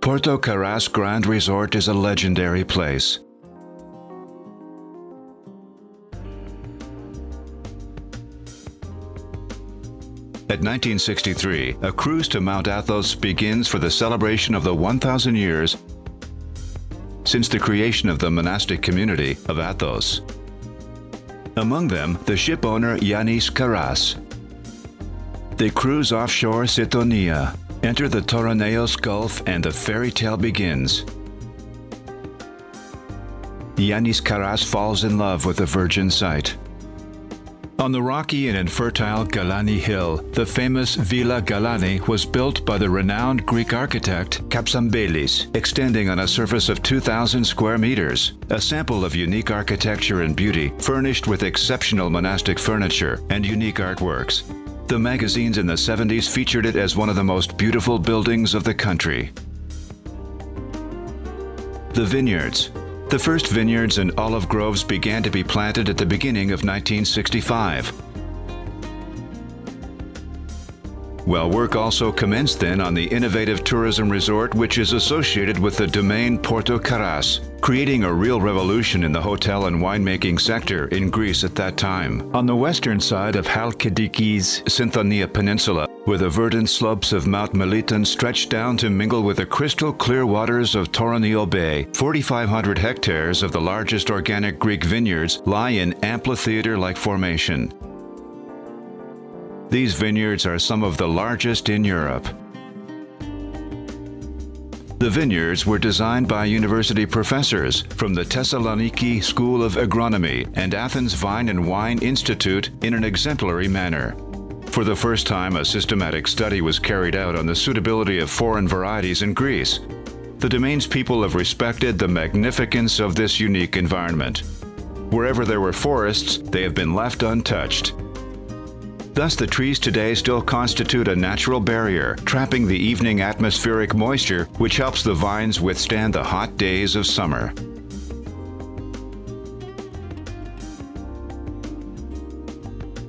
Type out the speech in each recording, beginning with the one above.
Porto Carras Grand Resort is a legendary place. At 1963, a cruise to Mt Athos begins for the celebration of the 1,000 years since the creation of the monastic community of Athos. Among them, the ship owner Giannis Carras. They cruise offshore Sithonia, enter the Toroneos Gulf, and the fairy tale begins. Giannis Carras falls in love with the virgin sight. On the rocky and infertile Galani Hill, the famous Villa Galani was built by the renowned Greek architect Kapsambelis, extending on a surface of 2,000 square meters, a sample of unique architecture and beauty, furnished with exceptional monastic furniture and unique artworks. The magazines in the 70s featured it as one of the most beautiful buildings of the country. The vineyards. The first vineyards and olive groves began to be planted at the beginning of 1965. Well, work also commenced then on the innovative tourism resort which is associated with the Domaine Porto Carras, creating a real revolution in the hotel and winemaking sector in Greece at that time. On the western side of Halkidiki's Sithonia Peninsula, where the verdant slopes of Mount Meliton stretch down to mingle with the crystal clear waters of Toroneos Bay, 4,500 hectares of the largest organic Greek vineyards lie in amphitheater-like formation. These vineyards are some of the largest in Europe. The vineyards were designed by university professors from the Thessaloniki School of Agronomy and Athens Vine and Wine Institute in an exemplary manner. For the first time, a systematic study was carried out on the suitability of foreign varieties in Greece. The Domaine's people have respected the magnificence of this unique environment. Wherever there were forests, they have been left untouched. Thus, the trees today still constitute a natural barrier, trapping the evening atmospheric moisture, which helps the vines withstand the hot days of summer.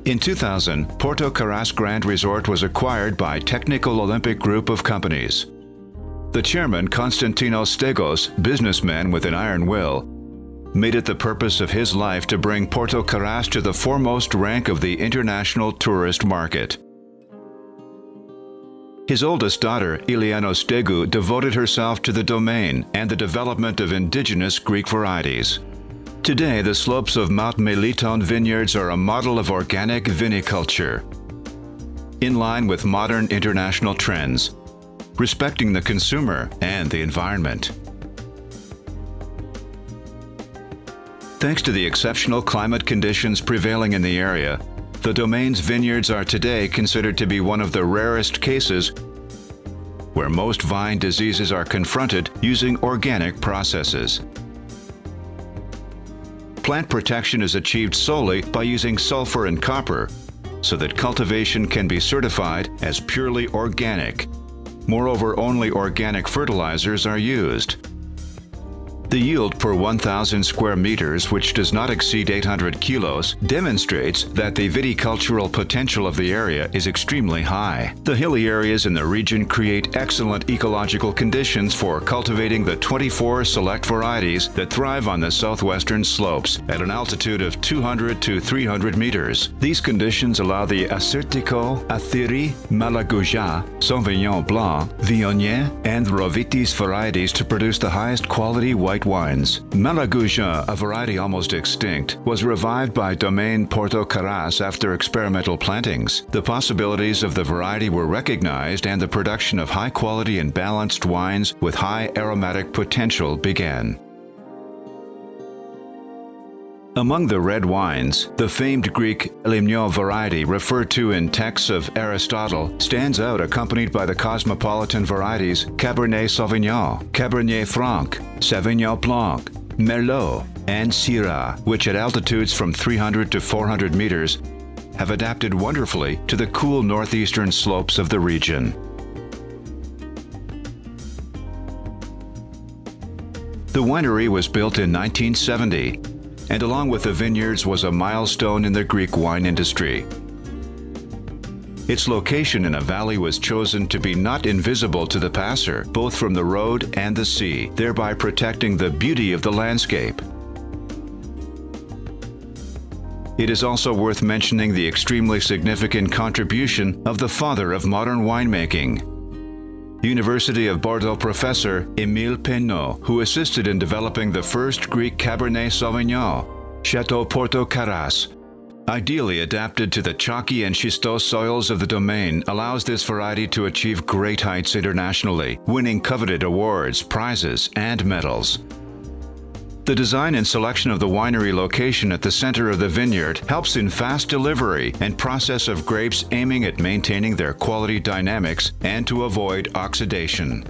In 2000, Porto Carras Grand Resort was acquired by Technical Olympic Group of companies. The chairman, Konstantinos Stegos, businessman with an iron will, made it the purpose of his life to bring Porto Carras to the foremost rank of the international tourist market. His oldest daughter, Iliana Stegu, devoted herself to the domain and the development of indigenous Greek varieties. Today, the slopes of Mount Meliton vineyards are a model of organic viniculture, in line with modern international trends, respecting the consumer and the environment. Thanks to the exceptional climate conditions prevailing in the area, the Domaine's vineyards are today considered to be one of the rarest cases where most vine diseases are confronted using organic processes. Plant protection is achieved solely by using sulfur and copper, so that cultivation can be certified as purely organic. Moreover, only organic fertilizers are used. The yield per 1,000 square meters, which does not exceed 800 kilos, demonstrates that the viticultural potential of the area is extremely high. The hilly areas in the region create excellent ecological conditions for cultivating the 24 select varieties that thrive on the southwestern slopes at an altitude of 200 to 300 meters. These conditions allow the Assyrtiko, Athiri, Malaguja, Sauvignon Blanc, Viognier, and Rovitis varieties to produce the highest quality white wines. Malaguja, a variety almost extinct, was revived by Domaine Porto Carras after experimental plantings. The possibilities of the variety were recognized and the production of high-quality and balanced wines with high aromatic potential began. Among the red wines, the famed Greek Limno variety referred to in texts of Aristotle stands out, accompanied by the cosmopolitan varieties Cabernet Sauvignon, Cabernet Franc, Sauvignon Blanc, Merlot, and Syrah, which at altitudes from 300 to 400 meters have adapted wonderfully to the cool northeastern slopes of the region. The winery was built in 1970, and along with the vineyards was a milestone in the Greek wine industry. Its location in a valley was chosen to be not invisible to the passer, both from the road and the sea, thereby protecting the beauty of the landscape. It is also worth mentioning the extremely significant contribution of the father of modern winemaking, University of Bordeaux professor Émile Peynaud, who assisted in developing the first Greek Cabernet Sauvignon, Mt Porto Carras. Ideally adapted to the chalky and schistose soils of the domain, allows this variety to achieve great heights internationally, winning coveted awards, prizes, and medals. The design and selection of the winery location at the center of the vineyard helps in fast delivery and process of grapes, aiming at maintaining their quality dynamics and to avoid oxidation.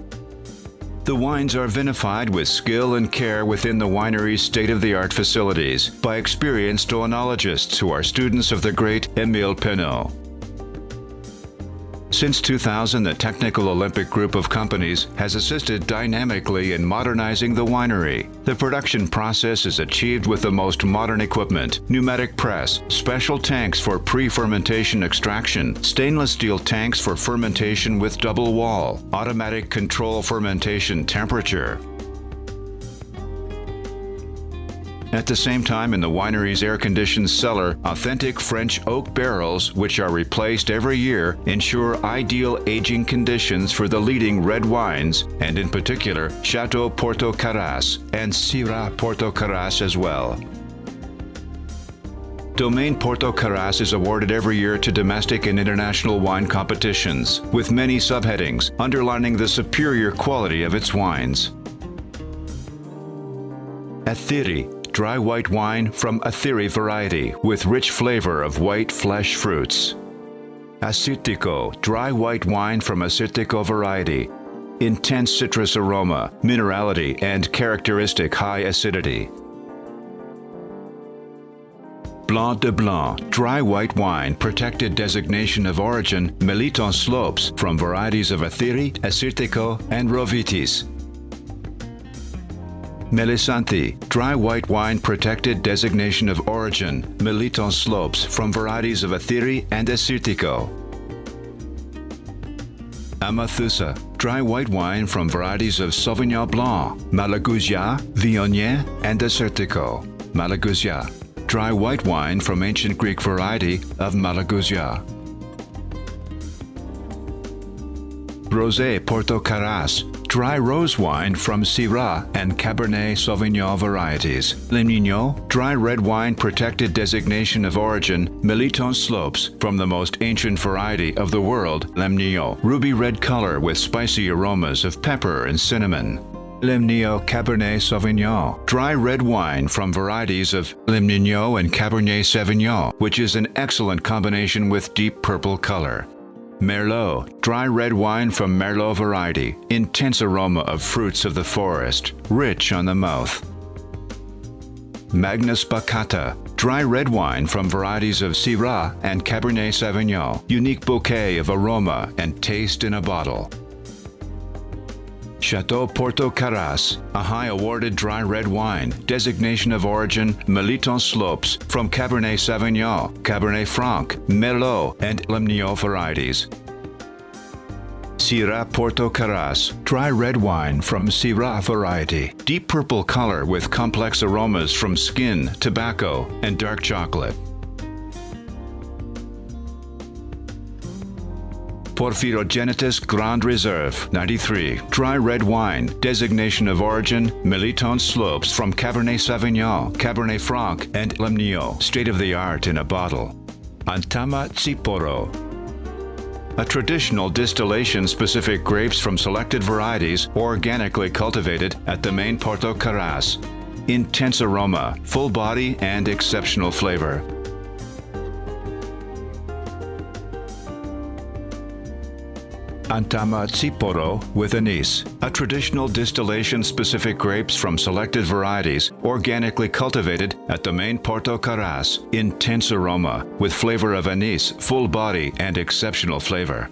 The wines are vinified with skill and care within the winery's state-of-the-art facilities by experienced oenologists who are students of the great Émile Peynaud. Since 2000, the Technical Olympic Group of companies has assisted dynamically in modernizing the winery. The production process is achieved with the most modern equipment: pneumatic press, special tanks for pre-fermentation extraction, stainless steel tanks for fermentation with double wall, automatic control fermentation temperature. At the same time, in the winery's air-conditioned cellar, authentic French oak barrels, which are replaced every year, ensure ideal aging conditions for the leading red wines, and in particular, Mt Porto Carras and Syrah Porto Carras as well. Domaine Porto Carras is awarded every year to domestic and international wine competitions, with many subheadings underlining the superior quality of its wines. Athiri, dry white wine from Athiri variety with rich flavor of white flesh fruits. Assyrtiko, dry white wine from Assyrtiko variety. Intense citrus aroma, minerality, and characteristic high acidity. Blanc de Blanc, dry white wine, protected designation of origin, Meliton slopes from varieties of Athiri, Assyrtiko, and Rovitis. Melisanthi, dry white wine, protected designation of origin, Meliton slopes from varieties of Athiri and Assyrtiko. Amathusa, dry white wine from varieties of Sauvignon Blanc, Malagousia, Viognier, and Assyrtiko. Malagousia, dry white wine from ancient Greek variety of Malagousia. Rosé Porto Carras, dry rose wine from Syrah and Cabernet Sauvignon varieties. Limigno, dry red wine, protected designation of origin, Meliton slopes from the most ancient variety of the world, Limigno. Ruby red color with spicy aromas of pepper and cinnamon. Limigno Cabernet Sauvignon, dry red wine from varieties of Limigno and Cabernet Sauvignon, which is an excellent combination with deep purple color. Merlot, dry red wine from Merlot variety, intense aroma of fruits of the forest, rich on the mouth. Magnus Baccata, dry red wine from varieties of Syrah and Cabernet Sauvignon, unique bouquet of aroma and taste in a bottle. Mt Porto Carras, a high awarded dry red wine, designation of origin, Meliton slopes from Cabernet Sauvignon, Cabernet Franc, Merlot, and Limigno varieties. Syrah Porto Carras, dry red wine from Syrah variety, deep purple color with complex aromas from skin, tobacco, and dark chocolate. Porphyrogenitus Grand Reserve 93, dry red wine, designation of origin, Meliton slopes from Cabernet Sauvignon, Cabernet Franc, and Limigno, state-of-the-art in a bottle. Antama Tsiporo, a traditional distillation-specific grapes from selected varieties organically cultivated at Domaine Porto Carras. Intense aroma, full body, and exceptional flavor. Antama Tsiporo with anise, a traditional distillation-specific grapes from selected varieties, organically cultivated at Domaine Porto Carras. Intense aroma, with flavor of anise, full body, and exceptional flavor.